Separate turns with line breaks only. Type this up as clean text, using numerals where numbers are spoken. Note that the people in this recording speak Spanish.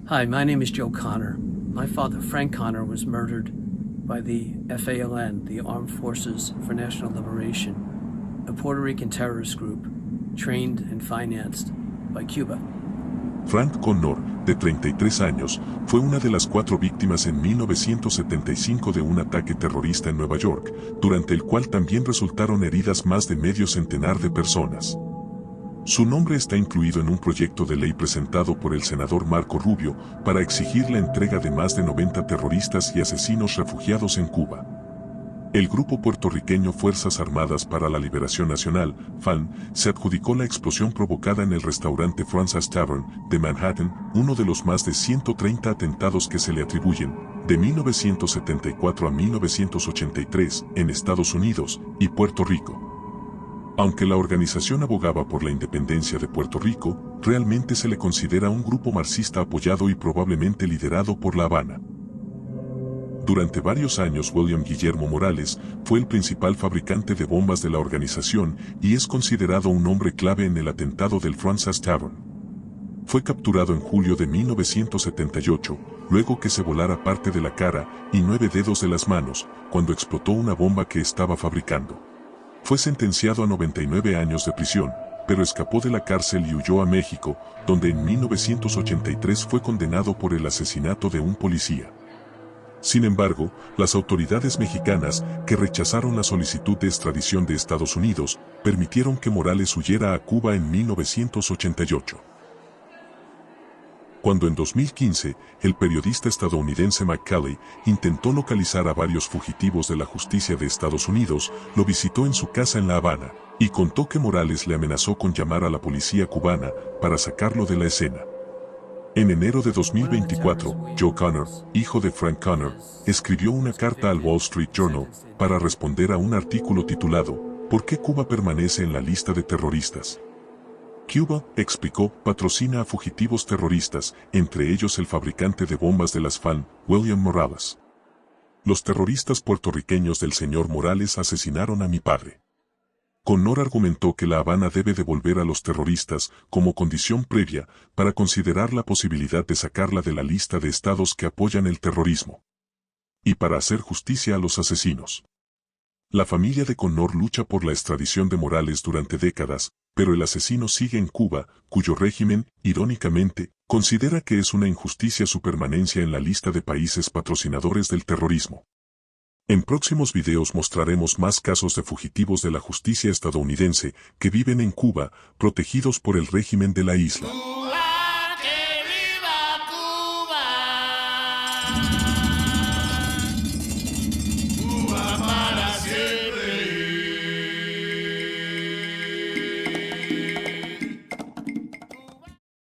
Hi, my name is Joe Connor. My father, Frank Connor, was murdered by the FALN, the Armed Forces for National Liberation, a Puerto Rican terrorist group trained and financed by Cuba.
Frank Connor, de 33 años, fue una de las 4 víctimas en 1975 de un ataque terrorista en Nueva York, durante el cual también resultaron heridas más de medio centenar de personas. Su nombre está incluido en un proyecto de ley presentado por el senador Marco Rubio para exigir la entrega de más de 90 terroristas y asesinos refugiados en Cuba. El grupo puertorriqueño Fuerzas Armadas para la Liberación Nacional, FALN, se adjudicó la explosión provocada en el restaurante Francis Tavern de Manhattan, uno de los más de 130 atentados que se le atribuyen, de 1974 a 1983, en Estados Unidos y Puerto Rico. Aunque la organización abogaba por la independencia de Puerto Rico, realmente se le considera un grupo marxista apoyado y probablemente liderado por La Habana. Durante varios años William Guillermo Morales fue el principal fabricante de bombas de la organización y es considerado un hombre clave en el atentado del Francis Tavern. Fue capturado en julio de 1978, luego que se volara parte de la cara y 9 dedos de las manos, cuando explotó una bomba que estaba fabricando. Fue sentenciado a 99 años de prisión, pero escapó de la cárcel y huyó a México, donde en 1983 fue condenado por el asesinato de un policía. Sin embargo, las autoridades mexicanas, que rechazaron la solicitud de extradición de Estados Unidos, permitieron que Morales huyera a Cuba en 1988. Cuando en 2015, el periodista estadounidense McCauley intentó localizar a varios fugitivos de la justicia de Estados Unidos, lo visitó en su casa en La Habana, y contó que Morales le amenazó con llamar a la policía cubana para sacarlo de la escena. En enero de 2024, Joe Connor, hijo de Frank Connor, escribió una carta al Wall Street Journal para responder a un artículo titulado ¿Por qué Cuba permanece en la lista de terroristas? Cuba, explicó, patrocina a fugitivos terroristas, entre ellos el fabricante de bombas de las FALN, William Morales. Los terroristas puertorriqueños del señor Morales asesinaron a mi padre. Connor argumentó que La Habana debe devolver a los terroristas como condición previa para considerar la posibilidad de sacarla de la lista de estados que apoyan el terrorismo. Y para hacer justicia a los asesinos. La familia de Connor lucha por la extradición de Morales durante décadas, pero el asesino sigue en Cuba, cuyo régimen, irónicamente, considera que es una injusticia su permanencia en la lista de países patrocinadores del terrorismo. En próximos videos mostraremos más casos de fugitivos de la justicia estadounidense que viven en Cuba, protegidos por el régimen de la isla.